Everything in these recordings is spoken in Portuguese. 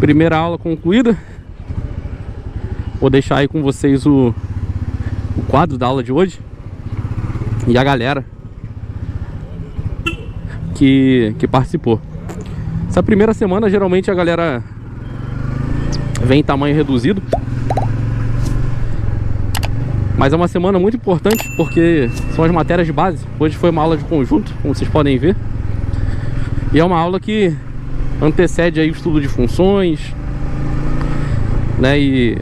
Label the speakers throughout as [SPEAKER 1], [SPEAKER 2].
[SPEAKER 1] Primeira aula concluída. Vou deixar aí com vocês o quadro da aula de hoje e a galera que participou. Essa primeira semana geralmente a galera vem em tamanho reduzido, mas é uma semana muito importante porque são as matérias de base. Hoje foi uma aula de conjunto, como vocês podem ver, e é uma aula que antecede aí o estudo de funções, né, e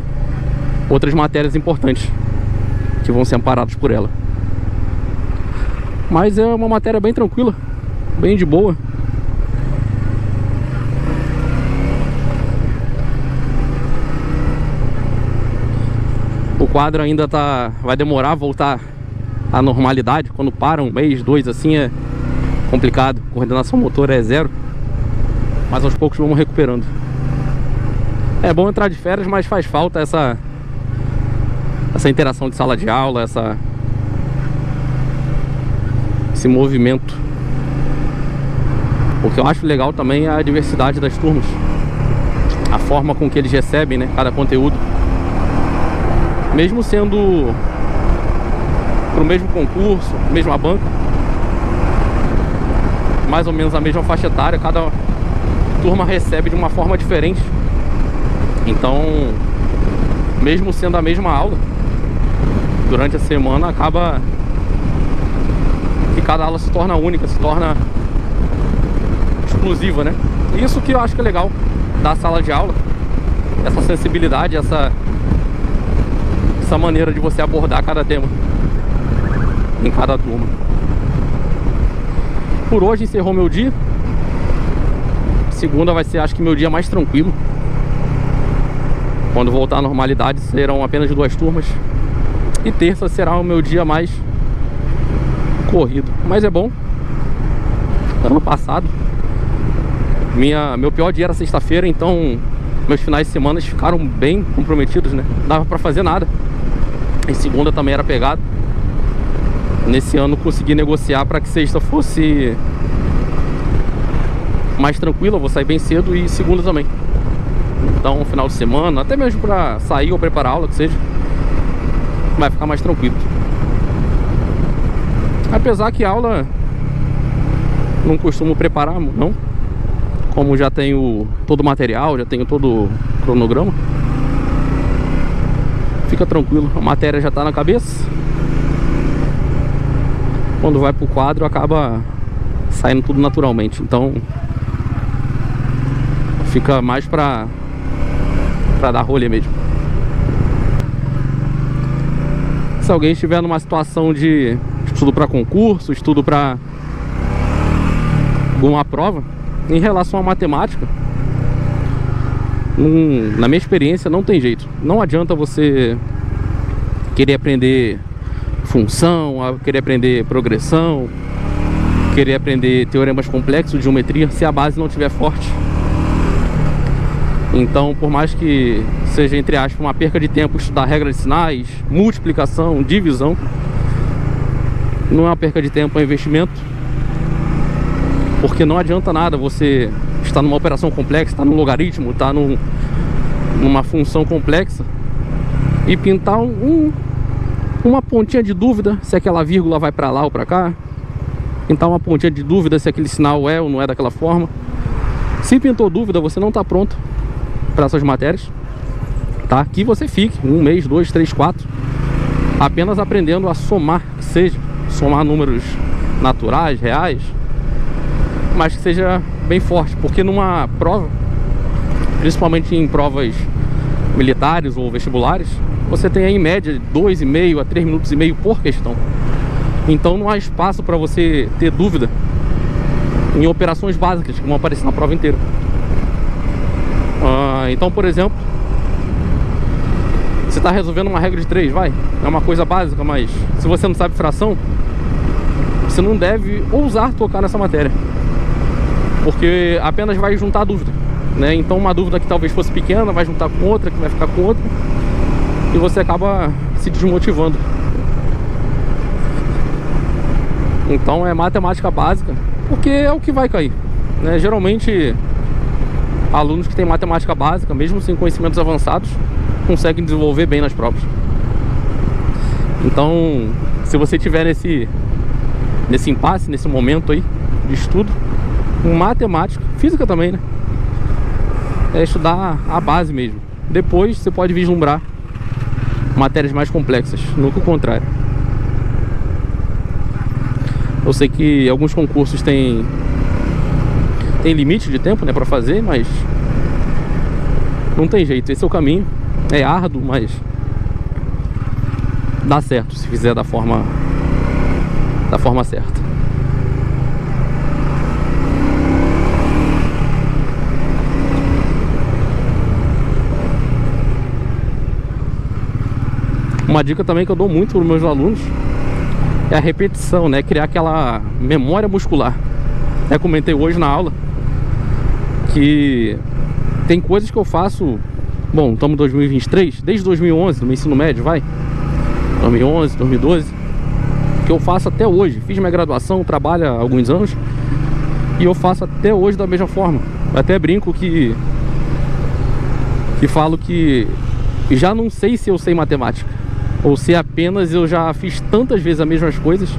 [SPEAKER 1] outras matérias importantes que vão ser amparadas por ela. Mas é uma matéria bem tranquila, bem de boa. O quadro ainda vai demorar a voltar à normalidade. Quando para um mês, dois assim é complicado. Coordenação motora é zero, mas aos poucos vamos recuperando. É bom entrar de férias, mas faz falta essa interação de sala de aula, esse movimento. O que eu acho legal também é a diversidade das turmas, a forma com que eles recebem, né, cada conteúdo. Mesmo sendo pro mesmo concurso, mesma banca, mais ou menos a mesma faixa etária, cada turma recebe de uma forma diferente. Então, mesmo sendo a mesma aula, durante a semana acaba que cada aula se torna única, se torna exclusiva, né? Isso que eu acho que é legal da sala de aula, essa sensibilidade, essa maneira de você abordar cada tema em cada turma. Por hoje encerrou meu dia. Segunda vai ser, acho que, meu dia mais tranquilo. Quando voltar à normalidade serão apenas 2 turmas. E terça será o meu dia mais corrido. Mas é bom. Ano passado meu pior dia era sexta-feira, então meus finais de semana ficaram bem comprometidos, né? Não dava pra fazer nada. E segunda também era pegado. Nesse ano consegui negociar para que sexta fosse mais tranquila, eu vou sair bem cedo, e segunda também. Então, final de semana, até mesmo para sair ou preparar aula, que seja, vai ficar mais tranquilo. Apesar que aula não costumo preparar, não. Como já tenho todo o material, já tenho todo o cronograma, fica tranquilo, a matéria já tá na cabeça. Quando vai pro quadro acaba saindo tudo naturalmente, então fica mais pra dar rolê mesmo. Se alguém estiver numa situação de estudo para concurso, estudo para alguma prova, em relação à matemática, na minha experiência não tem jeito. Não adianta você querer aprender função, querer aprender progressão, querer aprender teoremas complexos de geometria, se a base não estiver forte. Então, por mais que seja, entre aspas, uma perca de tempo estudar regra de sinais, multiplicação, divisão, não é uma perca de tempo, é um investimento. Porque não adianta nada você estar numa operação complexa, estar num logaritmo, estar numa função complexa e pintar uma pontinha de dúvida se aquela vírgula vai para lá ou para cá, pintar uma pontinha de dúvida se aquele sinal é ou não é daquela forma. Se pintou dúvida, você não está pronto para essas matérias, tá? Que você fique 1 mês, 2, 3, 4 apenas aprendendo a somar, que seja somar números naturais, reais, mas que seja bem forte, porque numa prova, principalmente em provas militares ou vestibulares, você tem aí em média 2,5 a 3,5 minutos por questão. Então não há espaço para você ter dúvida em operações básicas que vão aparecer na prova inteira. Então, por exemplo, você está resolvendo uma regra de 3, é uma coisa básica, mas se você não sabe fração, você não deve ousar tocar nessa matéria, porque apenas vai juntar dúvida, né? Então uma dúvida que talvez fosse pequena vai juntar com outra, que vai ficar com outra, e você acaba se desmotivando. Então é matemática básica, porque é o que vai cair, né? Geralmente alunos que têm matemática básica, mesmo sem conhecimentos avançados, conseguem desenvolver bem nas provas. Então, se você tiver nesse impasse, nesse momento aí de estudo, matemática, física também, né? É estudar a base mesmo. Depois você pode vislumbrar matérias mais complexas, nunca o contrário. Eu sei que alguns concursos têm limite de tempo, né, para fazer, mas não tem jeito, esse é o caminho. É árduo, mas dá certo se fizer da forma certa. Uma dica também que eu dou muito para os meus alunos é a repetição, né? Criar aquela memória muscular. Eu comentei hoje na aula que tem coisas que eu faço. Bom, estamos em 2023, desde 2011, no meu ensino médio, 2011, 2012, que eu faço até hoje. Fiz minha graduação, trabalho há alguns anos e eu faço até hoje da mesma forma. Eu até brinco que falo que já não sei se eu sei matemática ou se apenas eu já fiz tantas vezes as mesmas coisas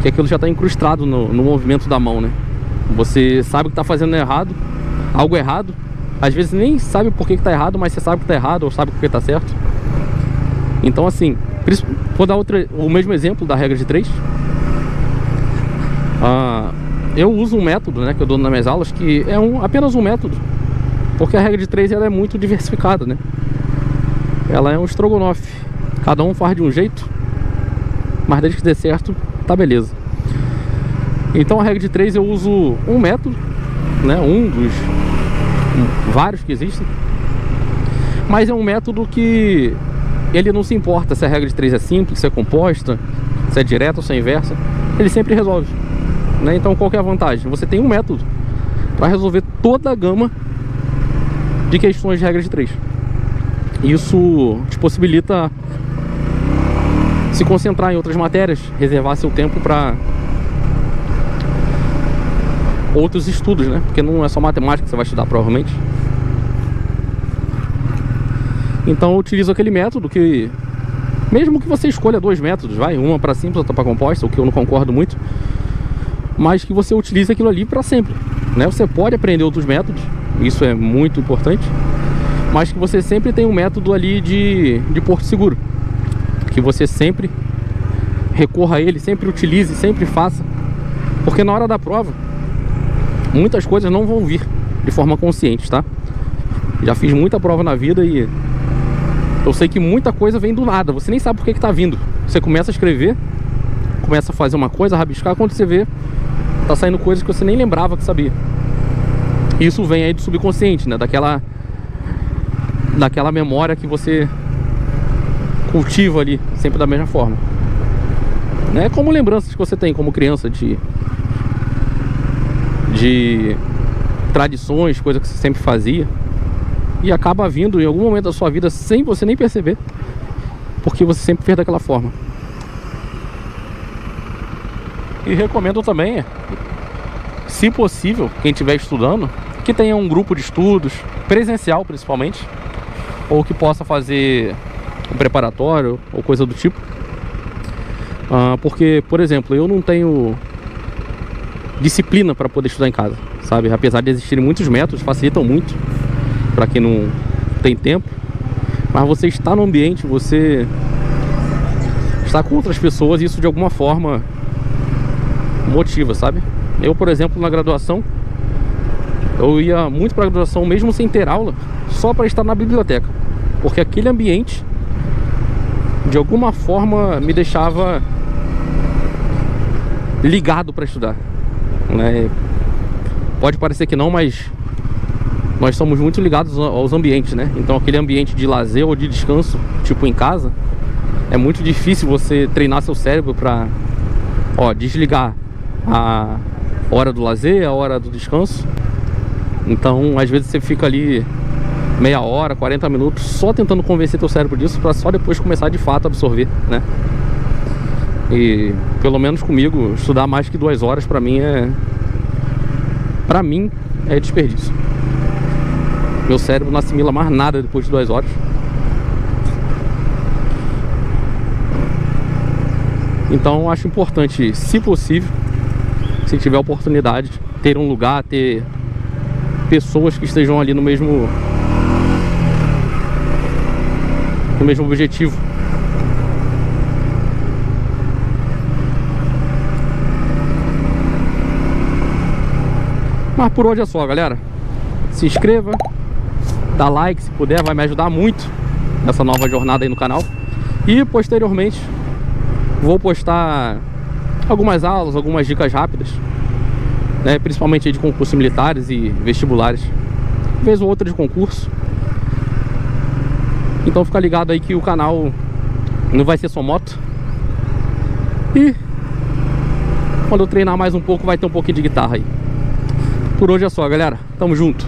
[SPEAKER 1] que aquilo já está incrustado no movimento da mão, né? Você sabe que está fazendo algo errado. Às vezes nem sabe por que está errado, mas você sabe que está errado ou sabe por que está certo. Então, assim, vou dar o mesmo exemplo da regra de 3. Eu uso um método, né, que eu dou nas minhas aulas, que é apenas um método, porque a regra de 3 ela é muito diversificada, né? Ela é um estrogonofe. Cada um faz de um jeito, mas desde que dê certo, tá beleza. Então a regra de 3 eu uso um método, né? Um dos vários que existem. Mas é um método que ele não se importa se a regra de 3 é simples, se é composta, se é direta ou se é inversa. Ele sempre resolve, né? Então qual que é a vantagem? Você tem um método para resolver toda a gama de questões de regra de 3. Isso te possibilita se concentrar em outras matérias, reservar seu tempo para outros estudos, né? Porque não é só matemática que você vai estudar, provavelmente. Então eu utilizo aquele método que, mesmo que você escolha 2 métodos, uma para simples, outra para composta, o que eu não concordo muito, mas que você utilize aquilo ali para sempre, né? Você pode aprender outros métodos, isso é muito importante, mas que você sempre tem um método ali de porto seguro, que você sempre recorra a ele, sempre utilize, sempre faça, porque na hora da prova muitas coisas não vão vir de forma consciente, tá? Já fiz muita prova na vida e eu sei que muita coisa vem do nada, você nem sabe por que tá vindo. Você começa a escrever, começa a fazer uma coisa, a rabiscar, quando você vê, tá saindo coisas que você nem lembrava que sabia. Isso vem aí do subconsciente, né? Daquela memória que você cultiva ali, sempre da mesma forma, né? Como lembranças que você tem como criança de tradições, coisas que você sempre fazia, e acaba vindo em algum momento da sua vida sem você nem perceber, porque você sempre fez daquela forma. E recomendo também, se possível, quem estiver estudando, que tenha um grupo de estudos, presencial principalmente, ou que possa fazer um preparatório ou coisa do tipo. Porque, por exemplo, eu não tenho disciplina para poder estudar em casa, sabe? Apesar de existirem muitos métodos, facilitam muito para quem não tem tempo, mas você está no ambiente, você está com outras pessoas e isso de alguma forma motiva, sabe? Eu, por exemplo, na graduação, eu ia muito para a graduação mesmo sem ter aula, só para estar na biblioteca, porque aquele ambiente de alguma forma me deixava ligado para estudar, né? Pode parecer que não, mas nós somos muito ligados aos ambientes, né? Então aquele ambiente de lazer ou de descanso, tipo em casa, é muito difícil você treinar seu cérebro para desligar a hora do lazer, a hora do descanso. Então às vezes você fica ali meia hora, 40 minutos só tentando convencer teu cérebro disso, para só depois começar de fato a absorver, né? E pelo menos comigo, estudar mais que 2 horas para mim é desperdício. Meu cérebro não assimila mais nada depois de 2 horas. Então eu acho importante, se possível, se tiver oportunidade, ter um lugar, ter pessoas que estejam ali no mesmo objetivo. Mas por hoje é só, galera. Se inscreva, dá like se puder, vai me ajudar muito nessa nova jornada aí no canal. E posteriormente vou postar algumas aulas, algumas dicas rápidas, né, principalmente aí de concursos militares e vestibulares, vez ou outra de concurso. Então fica ligado aí que o canal não vai ser só moto. E quando eu treinar mais um pouco vai ter um pouquinho de guitarra aí. Por hoje é só, galera. Tamo junto.